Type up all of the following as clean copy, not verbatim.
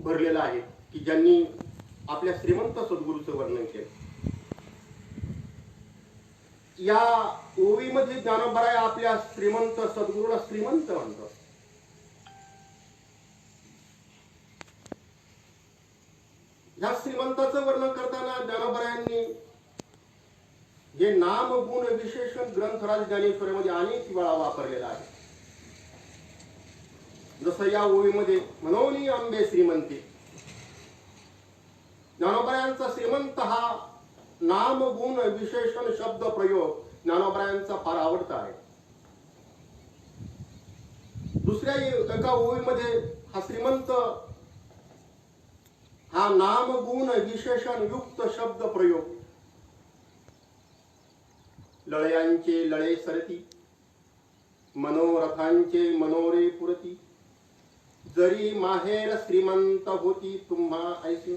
भरलेला आहे की ज्यांनी आपल्या श्रीमंत सद्गुरूचं वर्णन केलं. या ओवीमध्ये ज्ञानोबराय आपल्या श्रीमंत सद्गुरूला श्रीमंत म्हणतात. ह्या श्रीमंताचं वर्णन करताना ज्ञानोबरायांनी हे नाम गुण विशेषण ग्रंथराज ज्ञानेश्वरीमध्ये अनेक वेळा वापरलेला आहे. जसं या ओवीमध्ये मनोनी आंबे श्रीमंती. ज्ञानोबरायांचा श्रीमंत हा नाम गुण विशेषण शब्द प्रयोग ज्ञानोबरायांचा फार आवडता आहे. दुसऱ्या एका ओवीमध्ये हा श्रीमंत हा नाम गुण विशेषण युक्त शब्द प्रयोग लळयांचे लळे सरती मनोरथांचे मनोरे पुरती जरी माहेर श्रीमंत होती तुम्हा ऐसी.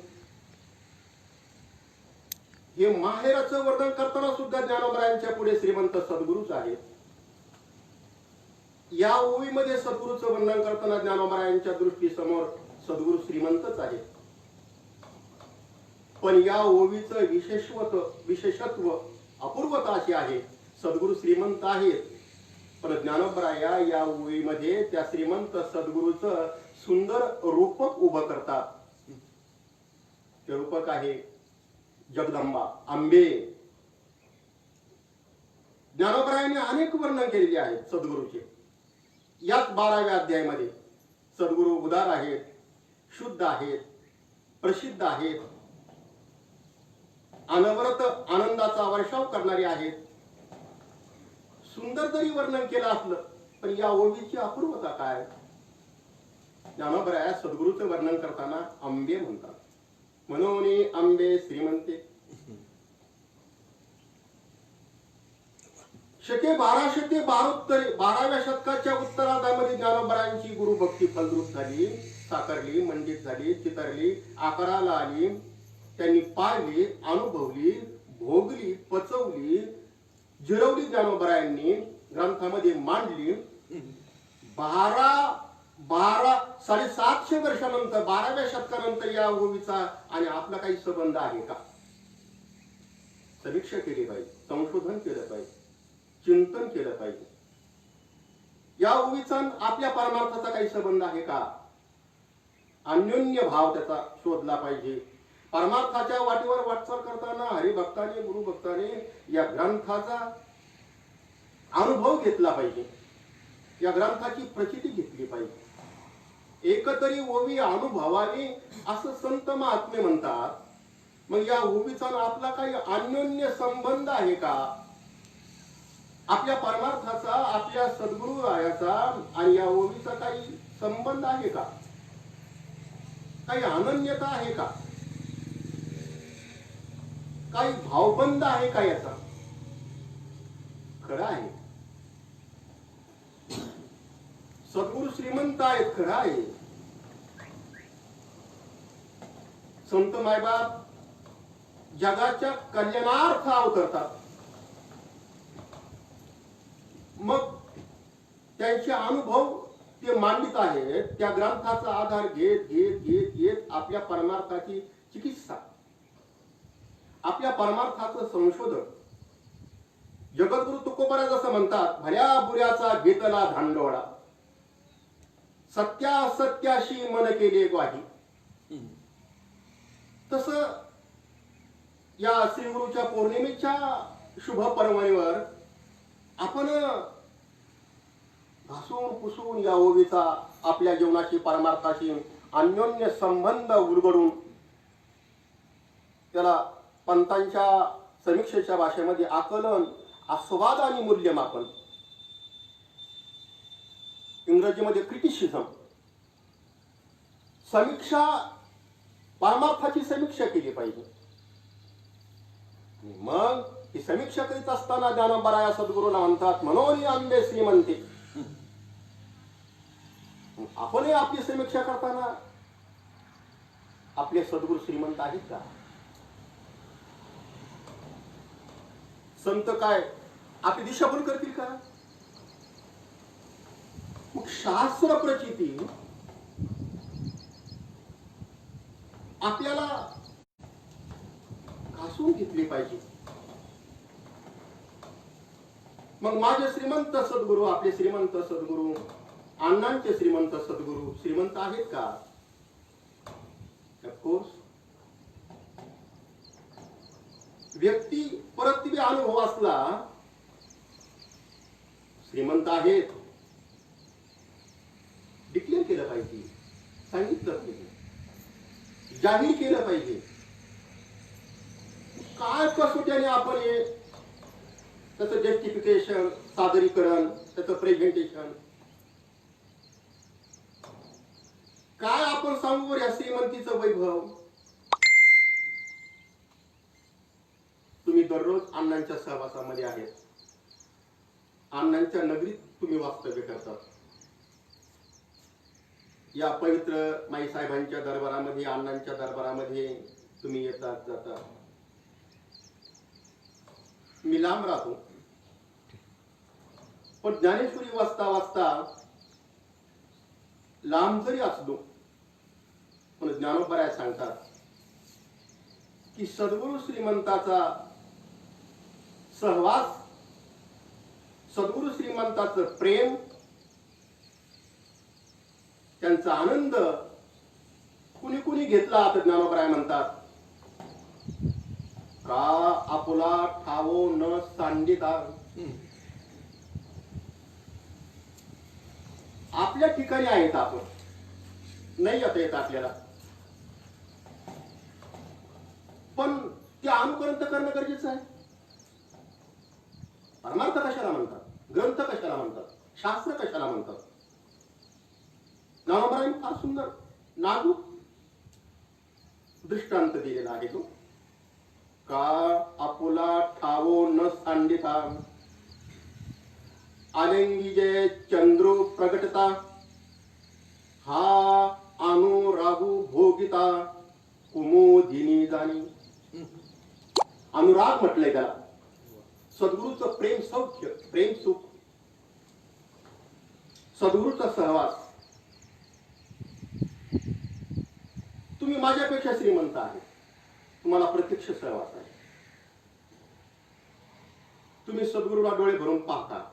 हे माहेराचं वर्णन करताना सुद्धा ज्ञानोबरायांच्या पुढे श्रीमंत सद्गुरूच आहेत. या ओवीमध्ये सद्गुरूचं वर्णन करताना ज्ञानोबरायांच्या दृष्टीसमोर सद्गुरू श्रीमंतच आहेत. पण या ओवीचं विशेषत्व अपूर्वता अशी आहे, सद्गुरू श्रीमंत आहेत पण ज्ञानोबराय या ओवीमध्ये त्या श्रीमंत सद्गुरूचं सुंदर रूपक उभं करतात. ते रूपक आहे जगदंबा आंबे. ज्ञानोबरायांनी अनेक वर्णन केलेले आहेत सद्गुरूचे. याच 12व्या अध्यायामध्ये सद्गुरू उदार आहेत, शुद्ध आहेत, प्रसिद्ध आहेत, अनवरत आनंदाचा वर्षाव करणारे आहेत. सुंदर जरी वर्णन केलं असलं पण या ओवीची अपूर्वता काय? ज्ञानोबराय सद्गुरूचं वर्णन करताना आंबे म्हणतात. मनोनी आंबे श्रीमंते. शके 1272 शतकाच्या उत्तरार्धामध्ये ज्ञानोबरायांची गुरुभक्ती फलद्रूप झाली, साकारली, मंडित झाली, चितरली, आकाराला आली. त्यांनी पाळली, अनुभवली, भोगली, पचवली, जिरवली. ज्ञानोबरायांनी ग्रंथामध्ये मांडली. 750 वर्षानंतर 12व्या शतकानंतर या ओवीचा आणि आपला काही संबंध आहे का? समीक्षा केली पाहिजे, संशोधन केलं पाहिजे, चिंतन केलं पाहिजे. या ओवीचा आपल्या परमार्थाचा काही संबंध आहे का? अन्योन्य भाव त्याचा शोधला पाहिजे. परमार्थाच्या वाटेवर वाटचाल करताना हरिभक्ताने गुरुभक्ताने या ग्रंथाचा अनुभव घेतला पाहिजे, या ग्रंथाची प्रचिती घेतली पाहिजे. एकतरी ओवी अनुभवावी असं संत महात्मे म्हणतात. मग या ओवीचा आपला काही अन्योन्य संबंध आहे का? आपल्या परमार्थाचा, आपल्या सद्गुरु रायाचा आणि या ओवीचा काही संबंध आहे का? काही अनन्यता आहे का? काही भावबंध आहे का याचा? खरं आहे, सद्गुरू श्रीमंत आहेत, खरं आहे. संत मायबाप जगाच्या कल्याणार्थ अवतरतात. मग त्यांचे अनुभव ते मांडित आहेत. त्या ग्रंथाचा आधार घेत घेत घेत घेत आपल्या परमार्थाची चिकित्सा, आपल्या परमार्थाचं संशोधन. जगद्गुरु तुकोबरा जसं म्हणतात, भल्या बुऱ्याचा घेतला धांडोळा, सत्यासत्याशी मन केले ग्वाही. तस या श्रीगुरूच्या पौर्णिमेच्या शुभ पर्वणीवर आपण घासून पुसून या ओवीचा आपल्या जीवनाशी परमार्थाशी अन्योन्य संबंध उलगडून त्याला पंतांच्या समीक्षेच्या भाषेमध्ये आकलन, आस्वाद आणि मूल्यमापन, इंग्रजीमध्ये क्रिटिसिझम, समीक्षा, परमार्थाची समीक्षा केली पाहिजे. मग ही समीक्षा करीत असताना ज्ञानोबराय सद्गुरूला म्हणतात, मनोनी आंबे श्रीमंते. आपणही आपली समीक्षा करताना आपले सद्गुरू श्रीमंत आहेत का? संत काय आपली दिशाभूल करतील का? मग शास्त्र प्रचिती आपल्याला घासून घेतली पाहिजे. मग माझे श्रीमंत सद्गुरू, आपले श्रीमंत सद्गुरू, अण्णांचे श्रीमंत सद्गुरू श्रीमंत आहेत का? ऑफकोर्स. व्यक्ती परत्वे अनुभव असला श्रीमंत आहेत डिक्लेअर केलं पाहिजे, सांगितलं पाहिजे, जाहीर केलं पाहिजे. काय कसोट्याने आपण हे त्याचं जस्टिफिकेशन, सादरीकरण, त्याचं प्रेझेंटेशन काय आपण सांगू या श्रीमंतीचं वैभव? तुम्ही दररोज अण्णांच्या सहवासामध्ये आहेत, अण्णांच्या नगरीत तुम्ही वास्तव्य करतात. या पवित्र माई साहेबांच्या दरबारामध्ये, अण्णांच्या दरबारामध्ये तुम्ही येतात जाता. मी लांब राहतो, पण ज्ञानेश्वरी वाचता वाचता लांब जरी असलो पण ज्ञानोबराय सांगतात की सद्गुरु श्रीमंताचा सहवास, सद्गुरु श्रीमंताचं प्रेम, त्यांचा आनंद कुणी कुणी घेतला आता ज्ञानोबराय म्हणतात का आपुला ठावो न सांडिता. आपल्या ठिकाणी आहेत आपण, नाही आता येत आपल्याला, पण ते अनुकरण करणं गरजेचं आहे. परमार्थ कशाला म्हणतात, ग्रंथ कशाला म्हणतात, शास्त्र कशाला म्हणतात? ज्ञानोबरायांनी फार सुंदर नाजूक दृष्टांत दिलेला आहे तो. का आपुला ठावो न सांडिता, आलिंगी जे चंद्रो प्रगटता, हा अनुरागू भोगिता कुमोदिनी जाणी. अनुराग म्हटलंय त्याला. सद्गुरूचं प्रेम सौख्य, प्रेम सुख, सद्गुरूचा सहवास. तुम्ही माझ्यापेक्षा श्रीमंत आहे, तुम्हाला प्रत्यक्ष सहवास आहे. तुम्ही सद्गुरूला डोळे भरून पाहता,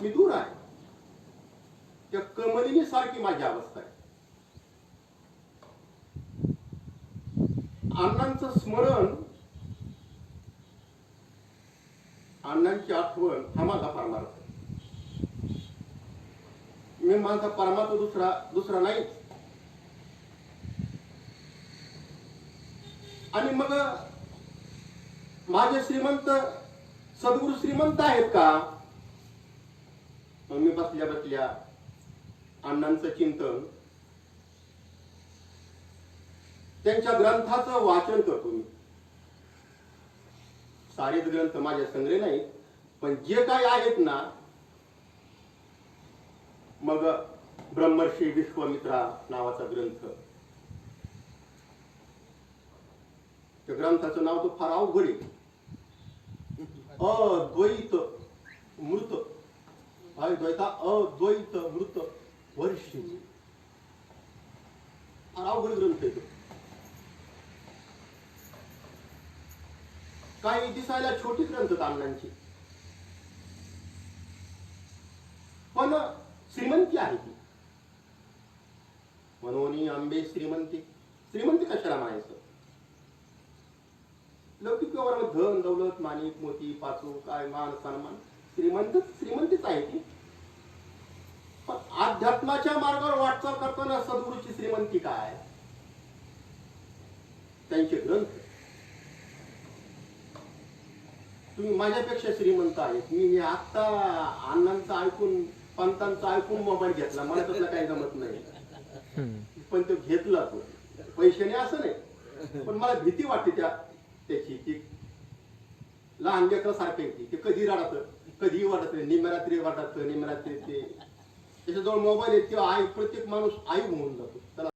मी दूर आहे. त्या कमलिनी सारखी माझी अवस्था आहे. अण्णांचं स्मरण, अण्णांची आठवण हा माझा परमार्थ. मी माझा परमार्थ दुसरा नाही. आणि मग माझे श्रीमंत सद्गुरू श्रीमंत आहेत का? मग मी बसल्या बसल्या अण्णांचं चिंतन, त्यांच्या ग्रंथाचं वाचन करतो. मी सारेच ग्रंथ माझ्या संग्रह नाहीत, पण जे काही आहेत ना, मग ब्रह्मर्षी विश्वामित्रा नावाचा ग्रंथ, त्या ग्रंथाचं नाव तो फार अवघड आहे. अद्वैत मृत, द्वैता अद्वैत मृत वर्षी, फार अवघड ग्रंथ आहे तो. काही दिसायला छोटी ग्रंथ अण्णांची, पण श्रीमंती आहे ती. म्हणून आंबे श्रीमंती. श्रीमंती कशाला म्हणायचं? लौकिक व्यवहारामध्ये धन दौलत माणिक मोती पाचू काय मान सन्मान, श्रीमंतीच आहे ती. पण अध्यात्माच्या मार्गावर वाटचाल करताना सद्गुरूची श्रीमंती काय? त्यांचे ग्रंथ. तुम्ही माझ्यापेक्षा श्रीमंत आहेत. मी आता अण्णांचं ऐकून, पंतांचं ऐकून मोबाईल घेतला, मला त्यातलं काही जमत नाही, पण तो घेतला. तो पैशाने असं नाही, पण मला भीती वाटते त्याची. ती लहान लेकरासारखी येते, ते कधी रडत कधी वाटत, निमरात्री वाटत, निमरात्री ते त्याच्याजवळ मोबाईल आहे, तेव्हा आई, प्रत्येक माणूस आई होऊन जातो त्याला.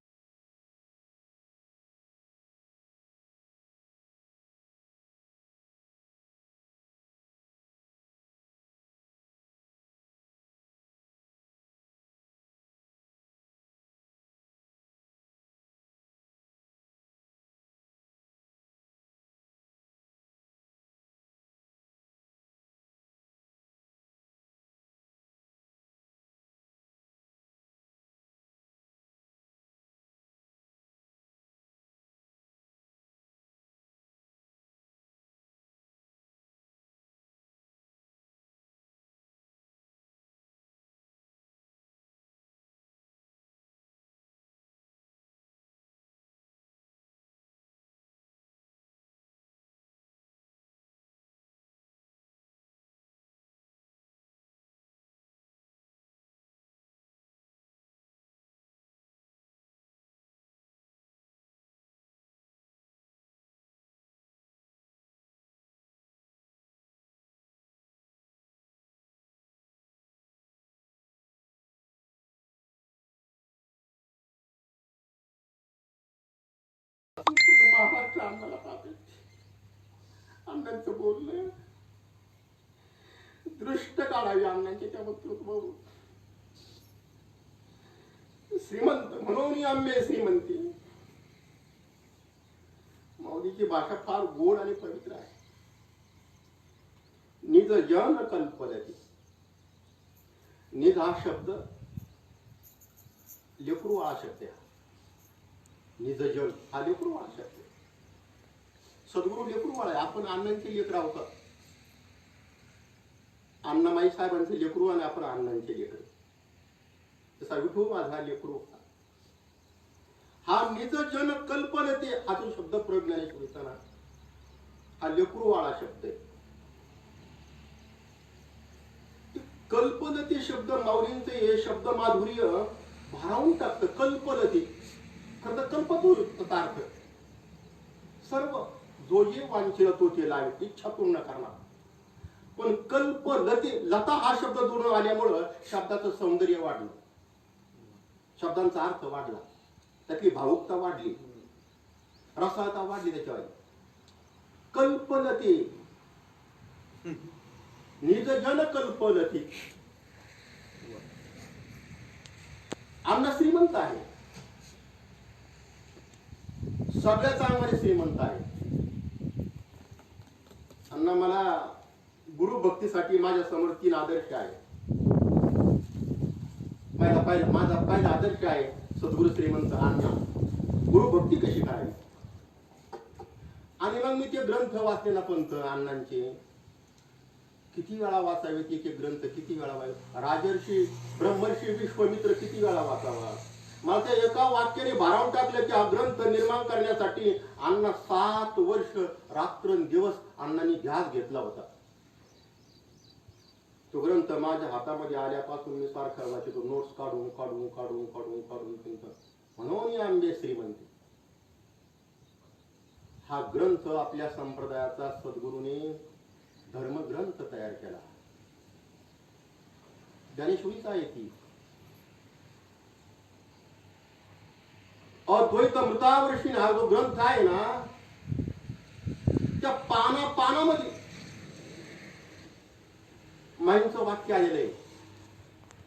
महाराष्ट्र अण्णाला पाहते. अण्णांचं बोलणं दृष्ट काढावी अण्णांच्या त्या वक्तृत्वावरून. श्रीमंत म्हणून आंबे श्रीमंती. माऊलीची भाषा फार गोड आणि पवित्र आहे. निज जन कल्पलती. निज हा शब्द लेकरू हा शब्द आहे. निज जन हा लेकरू हा शब्द. सद्गुरू लेकरू आहे. आपण अण्णांचे लेकर आहोत. अण्णामाई साहेबांचे लेकरू आणि आपण अण्णांचे लेकर. तसा विठू माझा लेकरू. हा निज जन कल्पनते हा जो शब्द प्रयोग ज्ञानेश्वर येताना हा लेकरू वाळा शब्द आहे. कल्पनते शब्द माऊलींचे हे शब्द माधुर्य भारावून टाकतं. कल्पनते खरं तर कल्पतो अर्थ सर्व जो जे वांछिल तो ते लावे, इच्छा पूर्ण करणार. पण कल्पलते लता हा शब्द जोडून आल्यामुळं शब्दाचं सौंदर्य वाढलं, शब्दांचा अर्थ वाढला, त्यातली भावुकता वाढली, रसाळता वाढली. त्याच्यावर कल्पलते निज जन कल्पलते. अण्णा श्रीमंत आहे, सगळ्या चांगले श्रीमंत आहे. अण्णा मला गुरु भक्तीसाठी माझ्या समोर 3 आदर्श आहे. माझा पहिला आदर्श आहे सद्गुरु श्रीमंत अण्णा. गुरु भक्ती कशी करावी. आणि मग मी ते ग्रंथ वाचलेला पंथ अण्णांचे. किती वेळा वाचावे ते ग्रंथ, किती वेळा राजर्षी ब्रह्मर्षी विश्वामित्र किती वेळा वाचावा. मला त्या एका वाक्याने भारावून टाकलं की हा ग्रंथ निर्माण करण्यासाठी अण्णा 7 वर्ष रात्रंदिवस अण्णांनी ध्यास घेतला होता. तो ग्रंथ माझ्या हातामध्ये आल्यापासून मी सारखा वाचतो, नोट्स काढून काढून काढून काढून काढून. म्हणून आंबे श्रीमंती हा ग्रंथ आपल्या संप्रदायाचा सद्गुरूने धर्मग्रंथ तयार केला. ज्ञानेश्वरीचा आहे ती. अद्वैत मृतावर्षी हा जो ग्रंथ आहे ना, त्या पानामध्ये माईंचं वाक्य आलेलं आहे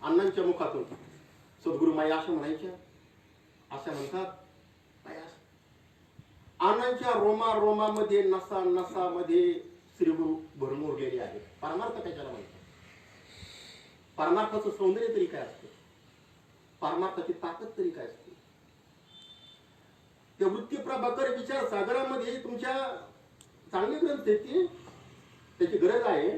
अण्णांच्या मुखातून. सद्गुरू माई असं म्हणायच्या, असं म्हणतात. अण्णांच्या रोमा रोमामध्ये नसा नसामध्ये श्रीगुरु भरून उरलेले आहेत. परमार्थ त्याच्याला म्हणतात. परमार्थाचं सौंदर्य तरी काय असतं, परमार्थाची ताकद तरी काय असते. त्या वृत्ती प्रभाकर विचार सागरामध्ये तुमच्या चांगले ग्रंथ आहेत, त्याची गरज आहे.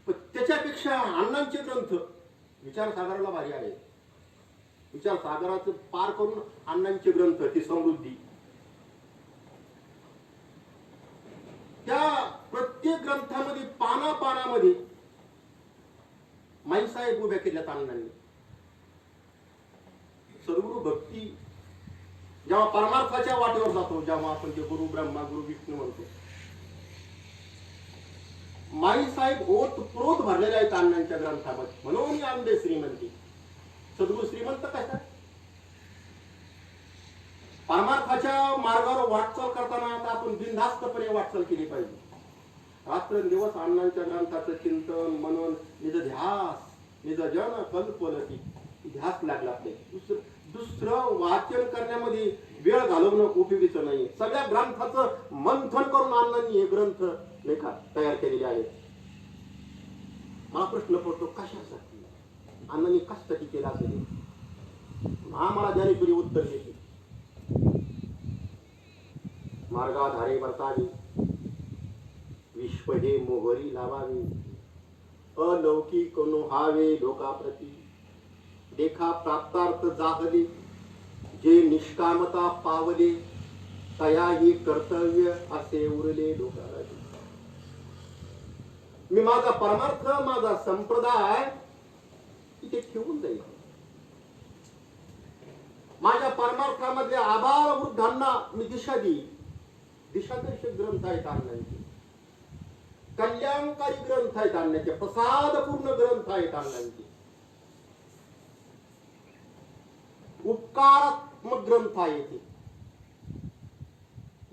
पण त्याच्यापेक्षा अण्णांचे ग्रंथ विचार सागराला भारी आहे. विचार सागराचं पार करून अण्णांचे ग्रंथ, ती समृद्धी. त्या प्रत्येक ग्रंथामध्ये पानापानामध्ये माईसाहेब उभ्या केल्यात अण्णांनी. सद्गुरु भक्ती जेव्हा परमार्थाच्या वाटेवर जातो, जेव्हा आपण ते गुरु ब्रह्मा गुरु विष्णू म्हणतो, माईसाहेब ओतप्रोत भरलेले आहेत अण्णांच्या ग्रंथामध्ये. म्हणून आंबे श्रीमंती. सद्गुरु श्रीमंत कशा परमार्थाच्या मार्गावर वाटचाल करताना आता आपण बिनधास्तपणे वाटचाल केली पाहिजे. रात्रंदिवस अण्णांच्या ग्रंथाचं चिंतन मनन, निज ध्यास, निज जन कल्पलती ध्यास लागला आपले. दुसरं वाचन करण्यामध्ये वेळ घालवणं उपयोगीचं नाही. सगळ्या ग्रंथाचं मंथन करून अण्णांनी हे ग्रंथ लेखा तयार केलेले आहेत. मला प्रश्न पडतो, कशासाठी अण्णांनी कशासाठी केला असेल? आम्हाला ज्ञानेश्वरी उत्तर देते. मार्गाधारे वर्तावी, विश्व हे मोहरी लावावे, अलौकिक नोहावे लोकाप्रती, देखा प्राप्तार्थ जाहले, जे निष्कामता पावले, तयाही कर्तव्य असे उरले लोकाला. मी माझा परमार्थ, माझा संप्रदाय इथे ठेवून जाईल. माझ्या परमार्थामधल्या आबाल वृद्धांना मी दिशा देईल. दिशादर्शक ग्रंथ आहेत अण्णांचे, कल्याणकारी ग्रंथ आहेत अण्णांचे, प्रसादपूर्ण ग्रंथ आहेत अण्णांचे, उपकारात्मक ग्रंथ आहेत.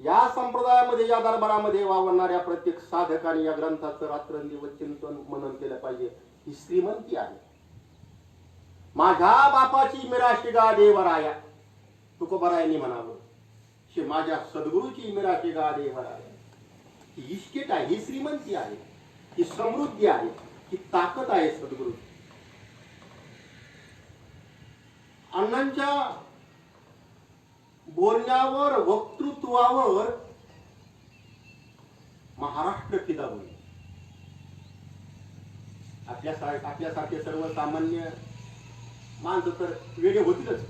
या संप्रदायामध्ये या दरबारामध्ये वावरणाऱ्या प्रत्येक साधकाने या ग्रंथाचं रात्रंदिवस चिंतन मनन केलं पाहिजे. ही श्रीमंती आहे. माझ्या बापाची मिराशिगा देवराया तुकोबरायांनी म्हणावं, शे माझ्या सद्गुरूची मिराशिगा देवराया. ही इष्टेट आहे, ही श्रीमंती आहे, ही समृद्धी आहे, ही ताकद आहे सद्गुरू. अण्णांच्या बोलण्यावर वक्तृत्वावर महाराष्ट्र फिदा होईल. आपल्यासारखे सर्वसामान्य माणसं तर वेगळे होतीलच,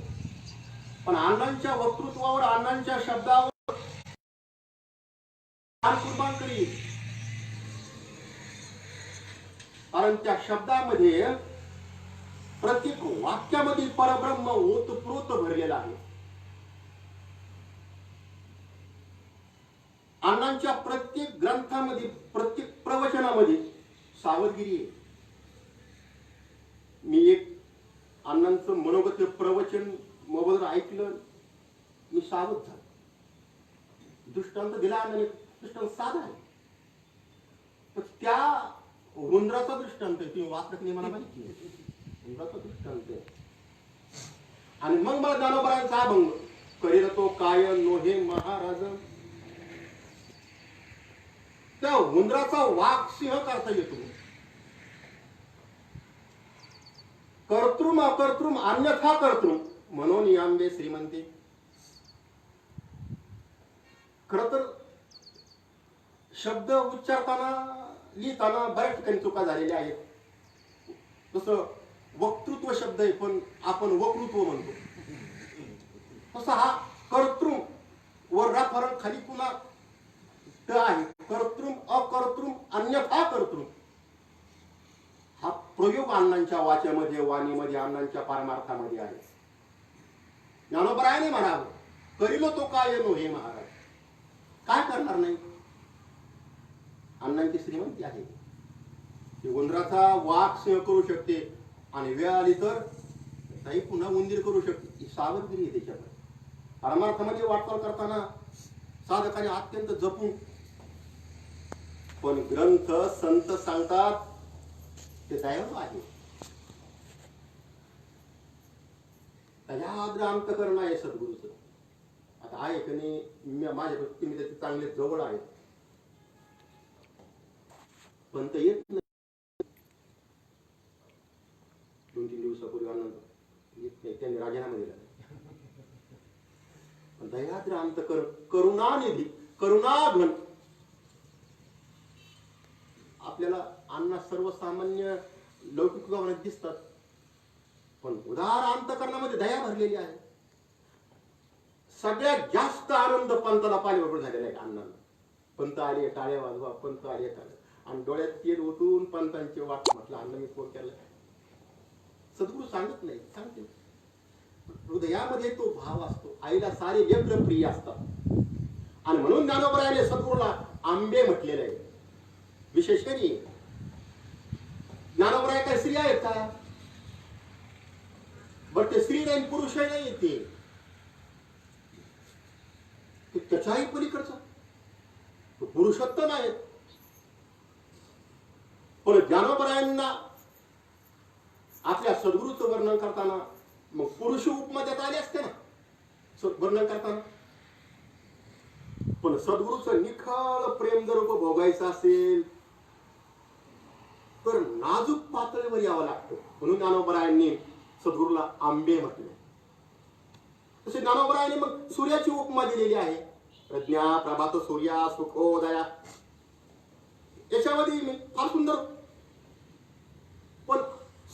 पण अण्णांच्या वक्तृत्वावर अण्णांच्या शब्दावर कुर्बान करील. कारण त्या शब्दामध्ये प्रत्येक वाक्यामध्ये परब्रह्म ओतप्रोत भरलेला आहे. अण्णांच्या प्रत्येक ग्रंथामध्ये प्रत्येक प्रवचनामध्ये सावधगिरी आहे. मी एक अण्णांचं मनोगत प्रवचन मोबाईलवर ऐकलं, मी सावध झालो. दृष्टांत दिला अण्णांनी, दृष्टांत साधा आहे, पण त्या उंदराचा दृष्टांत आहे. तुम्ही वाचत नाही मला माहिती आहे, उंदराचा दृष्टांत आहे. आणि मग मला ज्ञानोबरायांचा अभंग करील तो काय नोहे महाराज. त्या उंदराचा वाघ सिंह करता येतो. कर्तृम अकर्तृम अन्यथा कर्तृम म्हणून याम्बे श्रीमंती. खर तर शब्द उच्चारताना लिहिताना बऱ्याच ठिकाणी चुका झालेल्या आहेत. जसं वक्तृत्व शब्द आहे, पण आपण वक्तृत्व म्हणतो. तसा हा कर्तृम वर फरक खाली पुन्हा ट आहे. कर्तृम अकर्तृम अन्यथा कर्तृम हा प्रयोग अण्णांच्या वाच्यामध्ये वाणीमध्ये अण्णांच्या पारमार्थामध्ये आहे. ज्ञानोबरायाने म्हणावं, करीलो तो काय नो हे महाराज. काय करणार नाही, अण्णांची श्रीमंती आहे. उंदराचा वाघ सिंह करू शकते आणि वेळ आली तर काही पुन्हा उंदीर करू शकते. ही सावधगिरी आहे त्याच्यामध्ये. परमार्थामध्ये वाटचाल करताना साधकाने अत्यंत जपून. पण ग्रंथ संत सांगतात ते दयाळू आहे. दयाद्र अंतकरण आहे सद्गुरूचं. आता आहे की नाही माझ्या तुम्ही त्याचे चांगले जवळ आहेत, पण ते येत नाही. 2-3 दिवसापूर्वी आनंद येत नाही, त्यांनी राजीनामा दिला. पण दयाद्र अंतकरण, करुणानिधी, करुणाघन. आपल्याला अण्णा सर्वसामान्य लौकिक भावनेत दिसतात, पण उदार अंतकरणामध्ये दया भरलेली आहे. सगळ्यात जास्त आनंद पंताला पाणीबरोबर झालेला आहे अण्णांना. पंत आले टाळ्या वाजवा, पंत आले टाळ्या, आणि डोळ्यात तेल ओतून पंतांचे वाट. म्हटलं अण्णा मी फोन केला. सद्गुरू सांगत नाही, सांगते. हृदयामध्ये तो भाव असतो. आईला सारे लेकरं प्रिय असतात, आणि म्हणून ज्ञानोबरायाने सद्गुरूला आंबे म्हटलेले आहे. विशेषणी ज्ञानोबराय काय स्त्री आहेत का? बरं, ते स्त्री नाही पुरुष नाही येते, त्याच्याही पलीकडचा तो पुरुषोत्तम आहे. पण ज्ञानोबरायांना आपल्या सद्गुरूचं वर्णन करताना मग पुरुष उपमा देता आले असते ना वर्णन करताना. पण सद्गुरूचं निखळ प्रेम जर उपभोगायचं असेल तर नाजूक पातळीवर यावं लागतं. म्हणून ज्ञानोबरायांनी सद्गुरूला आंबे म्हटले. तसे ज्ञानोबरायांनी मग सूर्याची उपमा दिलेली आहे. प्रज्ञा प्रभात सूर्या सुखोदया. याच्यामध्ये मी फार सुंदर. पण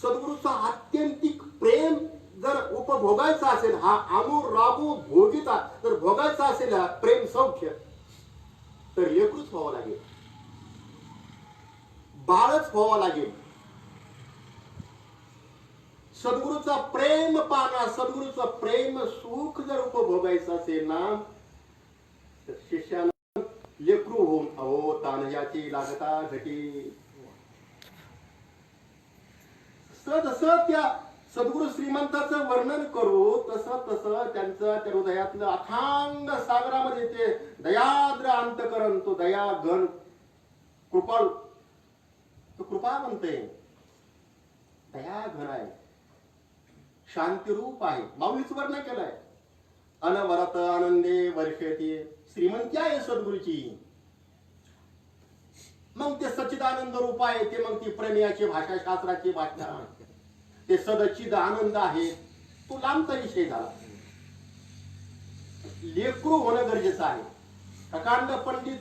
सद्गुरूचा आत्यंतिक प्रेम जर उपभोगायचा असेल, हा अनुरागू भोगिता जर भोगायचा असेल, प्रेम सौख्य, तर लेकरूच व्हावं लागेल, बाळच व्हावं लागेल. सद्गुरूचा प्रेम पाना, सद्गुरूचा प्रेम सुख जर उपभोगायचं असेल ना, तर शिष्यानं लेकरू होऊन अहो तानयाची लागता घटी. जसं त्या सद्गुरु श्रीमंताचं वर्णन करू तसं तसं त्यांचं त्या हृदयातलं अथांग सागरामध्ये ते दयाद्र अंतकरण, तो दया घन कृपाळू, तो कृपावंत आहे, दया घन आहे, शांतिरूप आहे. माऊलीच वर्णन केलंय, अनवरत आनंदे वर्षती, श्रीमंती आहे सद्गुरूची. मग ते सच्चिदानंद रूप आहे, ते मग ती प्रेमियाची भाषा, शास्त्राची भाषा, ते सदचिद आनंद आहे, तो लांबचा विषय झाला. लेकरू होणं गरजेचं आहे. अकांड पंडित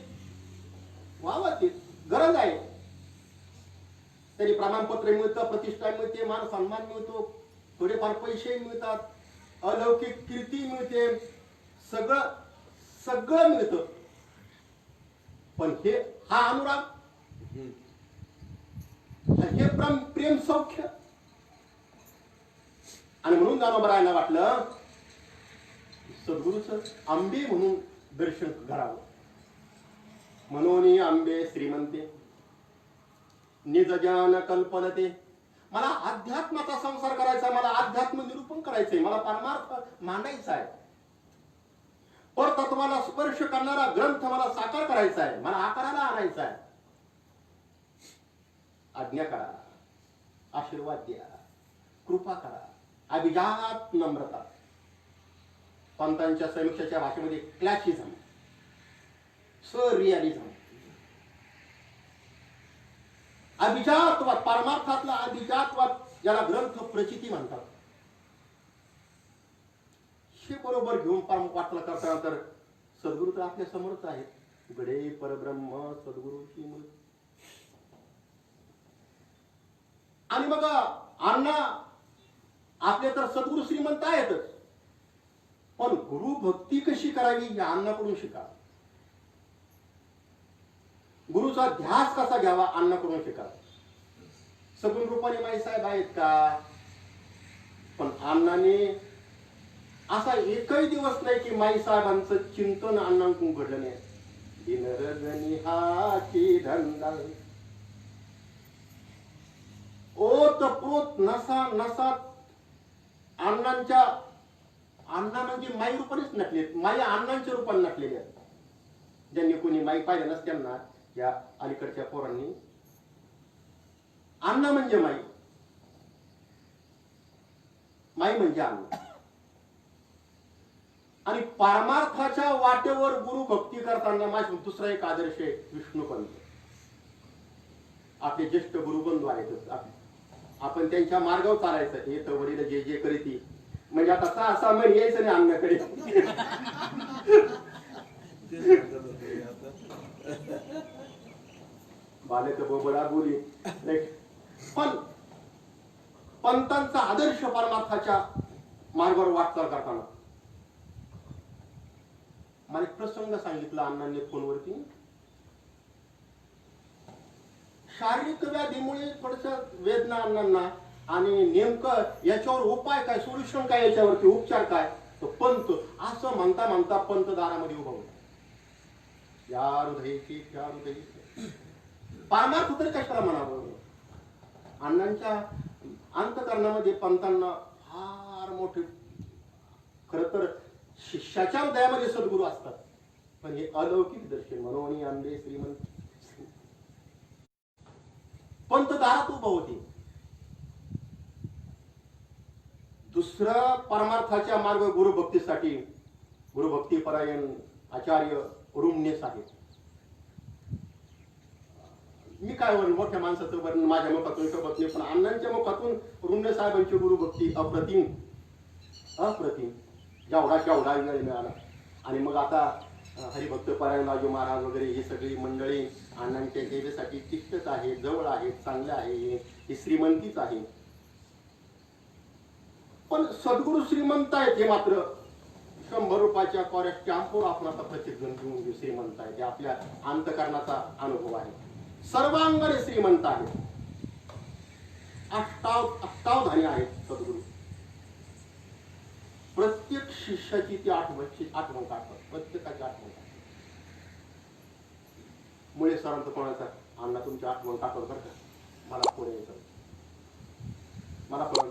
व्हावं, ते गरज आहे. तरी प्रमाणपत्र मिळतं, प्रतिष्ठा मिळते, मान सन्मान मिळतो, थोडेफार पैसे मिळतात, अलौकिक कीर्ती मिळते, सगळं सगळं मिळतं. पण हे हा अनुराग, हे प्रेम सौख्य. आणि म्हणून ज्ञानोबरायांना वाटलं सद्गुरूचं आंबे म्हणून दर्शन करावं. म्हणून आंबे श्रीमंते निज ज्ञान कल्पनते. मला अध्यात्माचा संसार करायचा, मला अध्यात्म निरूपण करायचंय, मला परमार्थ मांडायचा आहे, परतत्वाला स्पर्श करणारा ग्रंथ मला साकार करायचा आहे, मला आकाराला आणायचा आहे. आज्ञा करा, आशीर्वाद द्या, कृपा करा, अभिजात नम्रता. पंतांच्या समीक्षाच्या भाषेमध्ये क्लॅसिझम, सरियालिझम, अभिजातवाद, परमार्थातला अभिजातवाद, ज्याला ग्रंथ प्रचिती म्हणतात, हे बरोबर घेऊन वाटलं करताना तर सद्गुरू तर आपल्या समोरच आहेत. गडे परब्रह्म सद्गुरूची मूल. आणि मग अण्णा आपले तर सद्गुरू श्रीमंत आहेतच, पण गुरु भक्ती कशी करावी या अण्णाकडून शिका. गुरुचा ध्यास कसा घ्यावा अण्णाकडून शिका. सगुण रूपाने माईसाहेब आहेत का, पण अण्णाने असा एकही दिवस नाही की माईसाहेबांचं चिंतन अण्णांकडून घडलं नाही. दिनरजनी हाची धंदा, ओतप्रोत नसा नसात अण्णांच्या, अण्णा म्हणजे माई रूपानेच नटले, माई अण्णांच्या रूपाने नटलेले आहेत. ज्यांनी कोणी माई पाहिलं नसत्यांना या अलीकडच्या पोरांनी, अण्णा म्हणजे माई, माई म्हणजे अण्णा. आणि परमार्थाच्या वाटेवर गुरु भक्ती करताना माझा दुसरा एक आदर्श आहे विष्णुपंत. आपले ज्येष्ठ गुरुबंधू आहेत, आपण त्यांच्या मार्गावर चालायचं. येत वडील जे जे करीती, म्हणजे आता सहा महिने यायचं नाही अन्नाकडे. बालक बोबडा बोली. पण पंतांचा आदर्श परमार्थाच्या मार्गावर वाटचाल करताना मला एक प्रसंग सांगितला अण्णांनी फोनवरती. शारीरिक व्याधीमुळे थोडस वेदना अण्णांना, आणि नेमकं याच्यावर उपाय काय, सोल्युशन काय, याच्यावरती उपचार काय, तो पंत असं म्हणता म्हणता पंत दारामध्ये उभा होता. या हृदयची त्या हृदयची परमार्थ तरी कशाला म्हणावं. अण्णांच्या अंतकरणामध्ये पंतांना फार मोठे, खर तर शिष्याच्या हृदयामध्ये सद्गुरू असतात, पण हे अलौकिक दर्शन. म्हणून आंबे श्रीमंत पंत दारात उभा होते. दुसरा परमार्थाच्या मार्ग गुरुभक्तीसाठी गुरुभक्तीपरायण आचार्य रुमनेस आहेत. मी काय मोठ्या माणसाचं वर्णन माझ्या मुखातून शकत नाही, पण अण्णांच्या मुखातून रुमने साहेबांची गुरुभक्ती अप्रतिम अप्रतिम. जेवढा केवढा वेळ मिळाला. आणि मग आता हरिभक्त परायणराजू महाराज वगैरे ही सगळी मंडळी अण्णांच्या सेवेसाठी तिष्ठच आहे, जवळ आहे, चांगलं आहे, ही श्रीमंतीच आहे. पण सद्गुरू श्रीमंत आहेत हे मात्र 100 रुपयाच्या कोऱ्या स्टॅम्पवर आपण आता प्रतिज्ञा घेऊन श्रीमंत आहे, हे आपल्या अंतकरणाचा अनुभव आहे. सर्वांगाने श्रीमंत आहेत. अष्टावधानी आहेत सद्गुरू. प्रत्येक शिष्याची ती आठवण काढतात, प्रत्येकाची आठवण काढतात. मुळे सरांचं कोणाचा अण्णा तुमची आठवण काढतात बरं का, मला पुढे यायचं, मला पण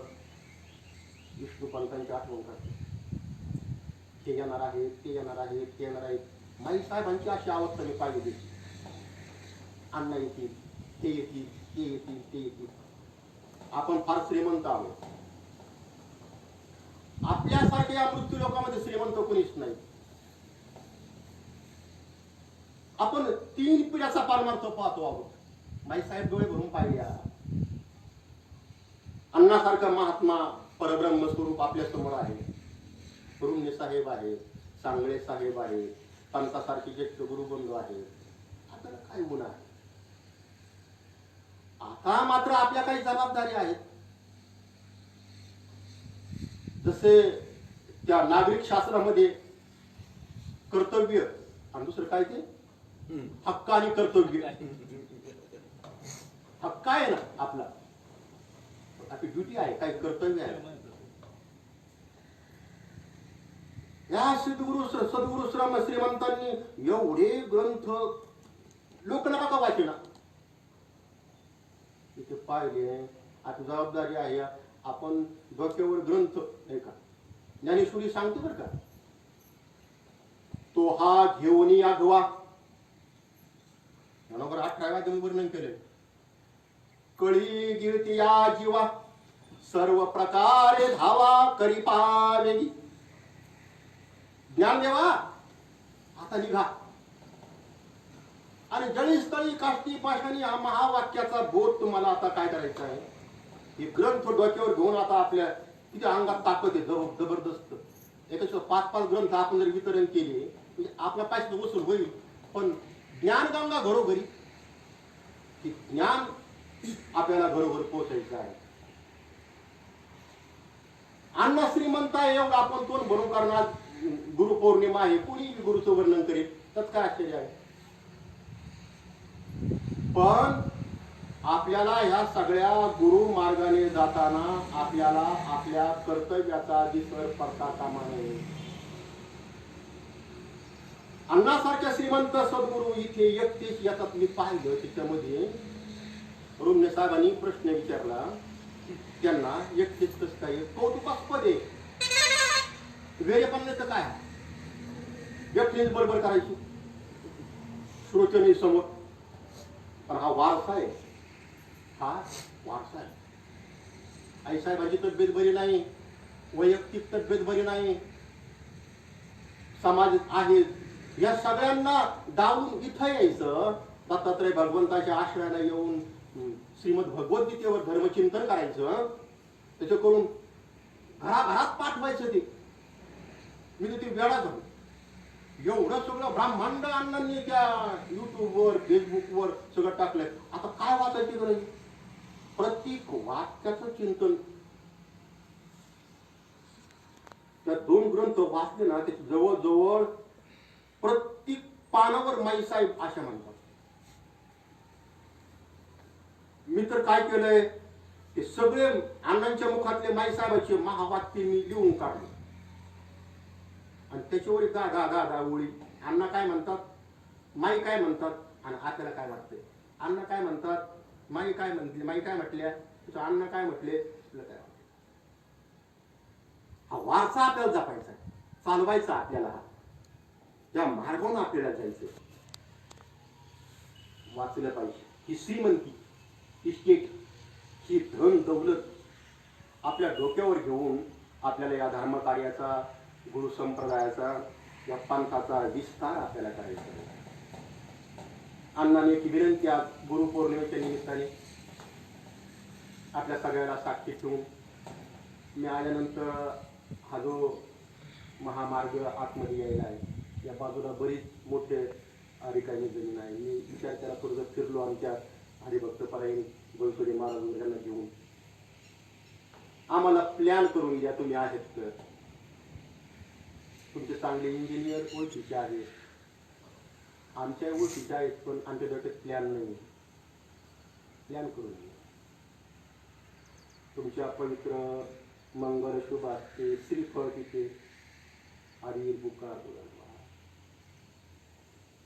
दुपारची आठवण करते. हे येणार आहे, ते येणार आहे, ते येणार आहे. माई साहेबांची अशी अवस्था मी पाहिली. अण्णा येतील, ते येतील, ते येतील, ते येतील. आपण फार श्रीमंत आहोत. आपल्यासारखे या मृत्यू लोकांमध्ये श्रीमंत कोणीच नाही. आपण 3 पिढ्याचा पारमार्थ पाहतो आहोत. माई साहेब डोळे भरून पाहिल्या. अण्णासारखा महात्मा परब्रह्म स्वरूप आपल्या समोर आहे. रुमणे साहेब आहे, सांगळे साहेब आहे, पंतासारखे ज्येष्ठ गुरुबंधू आहे. आपल्याला काय गुण आहे? आता मात्र आपल्या काही जबाबदारी आहेत. जसे त्या नागरिक शास्त्रामध्ये कर्तव्य आणि दुसरं काय ते हक्क आणि कर्तव्य. हक्क आहे ना आपला, आपली ड्युटी आहे, काही कर्तव्य आहे. या सद्गुरु श्रीमंतांनी एवढे ग्रंथ लोक नका का वाचना. इथे पाहिले आता जबाबदारी आहे. आपण डोक्यावर ग्रंथ नाही का, ज्ञानेश्वरी सांगते बरं का, तो हा घेऊन आघवा. 18व्या तुम्ही वर्णन केले. कळी गिळती या जीवा, सर्व प्रकारे धावा करी पावेगी. ज्ञान देवा आता निघा. आणि जळी स्थळी काष्टी पाषाणी हा महावाक्याचा बोध तुम्हाला आता काय करायचा आहे. हे ग्रंथ डोक्यावर घेऊन आता आपल्या किती अंगात ताकद आहे जबरदस्त. एकाच 5-5 ग्रंथ आपण जर वितरण केले म्हणजे आपल्या पैसे वसूल होईल. पण ज्ञानगंगा घरोघरी, ज्ञान आपल्याला घरोघर पोहोचायचं आहे. अण्णा श्रीमंत आहे एवढं आपण तोंड भरून करणार. गुरुपौर्णिमा आहे, कुणी गुरुचं वर्णन करेल, त्यात काय आश्चर्य आहे. पण आपल्याला ह्या सगळ्या गुरु मार्गाने जाताना आपल्याला आपल्या कर्तव्याचा विसर पडता कामा नये. अण्णासारख्या श्रीमंत सद्गुरू इथे एकटेच येतात. मी पाहिलं त्याच्यामध्ये रुमणे साहेबांनी प्रश्न विचारला त्यांना, एकटेच कसं काय कौतुकास्पद आहे. वेळेपणाचं काय एकटेच बरोबर करायची श्रोचनी समोर. पण हा वारसा आहे, हा वारसा आहे. आई साहेबांची तब्येत बरी नाही, वैयक्तिक तब्येत बरी नाही, समाज आहे. या सगळ्यांना डावून इथं यायचं, दत्तात्रय भगवंताच्या आश्रयाला येऊन श्रीमद भगवद्गीतेवर धर्मचिंतन करायचं, त्याच्याकडून घराघरात पाठवायचं. ते मी तर ते वेळा झालो. एवढं सगळं ब्रह्मांड अण्णांनी त्या युट्यूबवर फेसबुकवर सगळं टाकलंय. आता काय वाचायची गरज? प्रत्येक वाक्याचं चिंतन. त्या 2 ग्रंथ वाचले ना, ते जवळजवळ प्रत्येक पानावर माई साहेब अशा म्हणतात. मी तर काय केलंय, ते सगळे अण्णांच्या मुखातले माई साहेबांचे महावाक्य मी लिहून काढले आणि त्याच्यावर गा ओळी. अण्णा काय म्हणतात, माई काय म्हणतात आणि आपल्याला काय वाटतंय. अण्णा काय म्हणतात, माई काय म्हणते, माई काय म्हटल्या, तुझं अण्णा काय म्हटले, तुला काय वाटतं. हा वारसा आपल्याला जपायचा आहे, चालवायचा आपल्याला. हा त्या मार्गावरून आपल्याला जायचं, वाचलं पाहिजे. ही श्रीमंती, ही स्टेट, ही धन दौलत आपल्या डोक्यावर घेऊन आपल्याला या धर्मकार्याचा, गुरु संप्रदायाचा, या पंथाचा विस्तार आपल्याला करायचा आहे. अण्णाने एक विनंती आज गुरुपौर्णिमेच्या निमित्ताने आपल्या सगळ्याला साक्षी ठेवून, मी आल्यानंतर हा जो महामार्ग आतमध्ये यायला आहे, या बाजूला बरीच मोठे रिकामी जमीन आहे. मी विचार केला, थोडंसं फिरलो आमच्या हरिभक्त परायण बनसोडे महाराज यांना घेऊन. आम्हाला प्लॅन करून द्या, तुम्ही आहेत तर. तुमचे चांगले इंजिनियर ओळखीचे आहेत, आमच्या ओळखीचे आहेत, पण आमच्या डोक्यात प्लॅन नाही. प्लॅन करून द्या. तुमच्या पवित्र मंगल शुभ असते, श्रीफळ तिथे हरिर बुका,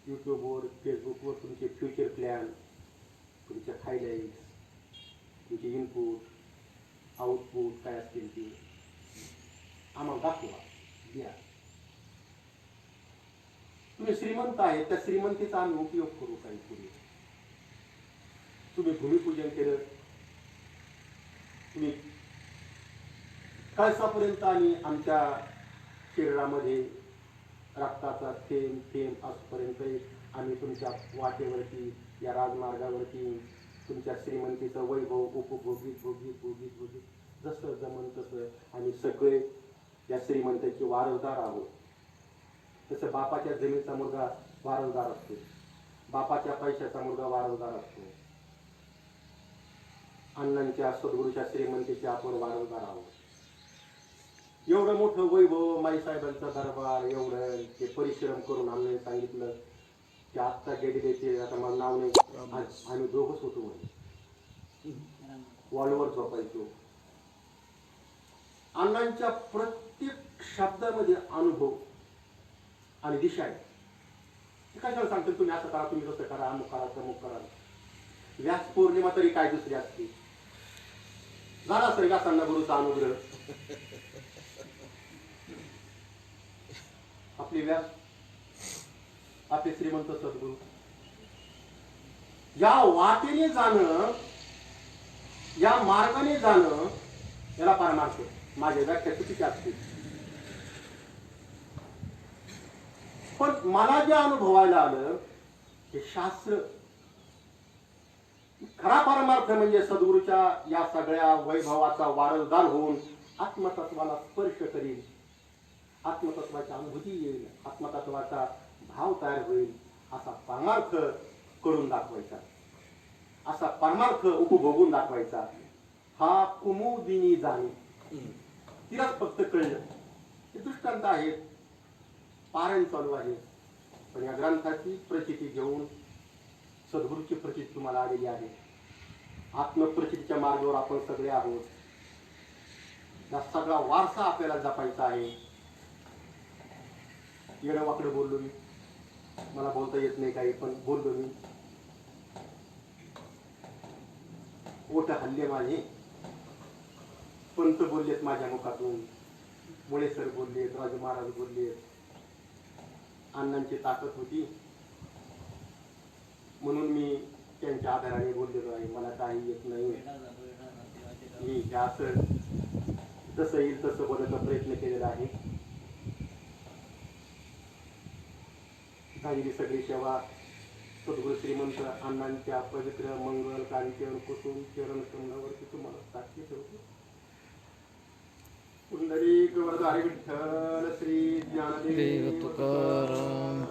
युट्यूबवर फेसबुकवर तुमचे फ्युचर प्लॅन, तुमच्या हायलाईट्स, तुमचे इनपुट आउटपुट काय असतील ते आम्हाला दाखवा, द्या. तुम्ही श्रीमंत आहे, त्या श्रीमंतीचा आम्ही उपयोग करू काही पुढे. तुम्ही भूमिपूजन केलं, तुम्ही कळसापर्यंत आणि आमच्या शरीरामध्ये रक्ताचा थेंब थेंब असपर्यंत आम्ही तुमच्या वाटेवरती, या राजमार्गावरती तुमच्या श्रीमंतीचं वैभव उपभोगीत भोगीत भोगीत भोगीत जसं जमन तसं आम्ही सगळे या श्रीमंताचे वारसदार आहोत. तसं बापाच्या जमिनीचा मुलगा वारसदार असतो, बापाच्या पैशाचा मुलगा वारसदार असतो. अण्णांच्या सद्गुरूच्या श्रीमंतीचे आपण वारसदार आहोत. एवढं मोठं वैभव, माईसाहेबांचा दरबार, एवढं ते परिश्रम करून आम्ही सांगितलं की आत्ता गेलेले ते, आता मला नाव नाही, आम्ही दोघंच होतो म्हणे, वॉलवर झोपायचो. अण्णांच्या प्रत्येक शब्दामध्ये अनुभव आणि दिशा आहे. ते कशाला सांगतो तुम्ही असं करा, तुम्ही तसं करा, अमुक करा, तमुक करा. व्यास पौर्णिमा तरी काय दुसरी असते, झाला असेल व्यासांना गुरुचा अनुग्रह. आपले व्यास, आपले श्रीमंत सद्गुरू, या वाटेने जाणं, या मार्गाने जाणं, याला परमार्थ. माझ्या व्याख्या चुकीच्या असतील, पण मला जे अनुभवायला आलं हे शास्त्र, खरा परमार्थ म्हणजे सद्गुरूच्या या सगळ्या वैभवाचा वारसदार होऊन आत्मतत्वाला स्पर्श करील, आत्मतत्वाची अनुभूती येईल, आत्मतत्वाचा भाव तयार होईल, असा परमार्थ करून दाखवायचा, असा परमार्थ उपभोगून दाखवायचा. हा कुमुदिनी जाणे, तिलाच फक्त कळलं. हे दृष्टांत आहेत, पारायण चालू आहे, पण या ग्रंथाची प्रचिती घेऊन सद्गुरूची प्रचिती तुम्हाला आलेली आहे. आत्मप्रचितीच्या मार्गावर आपण सगळे आहोत. या सगळा वारसा आपल्याला जपायचा आहे. येणं वाकडं बोललो मी, मला बोलता येत नाही काही, पण बोललो मी. ओठ हल्ले माझे, पंत बोललेत माझ्या मुखातून, मुळे सर बोललेत, राजू महाराज बोललेत. अण्णांची ताकद होती म्हणून मी त्यांच्या आधाराने बोललेलो आहे. मला काही येत नाही, मी असं जसं येईल तसं बोलायचा प्रयत्न केलेला आहे. झालेली सगळी सेवा सद्गुरू श्रीमंत अण्णांच्या पवित्र मंगल कांचन कुसुम चरण कमलावरती तुम्हाला साक्षी ठेवतो. पुंडलिक वरद हरी विठ्ठल श्री ज्ञानदेव तुकाराम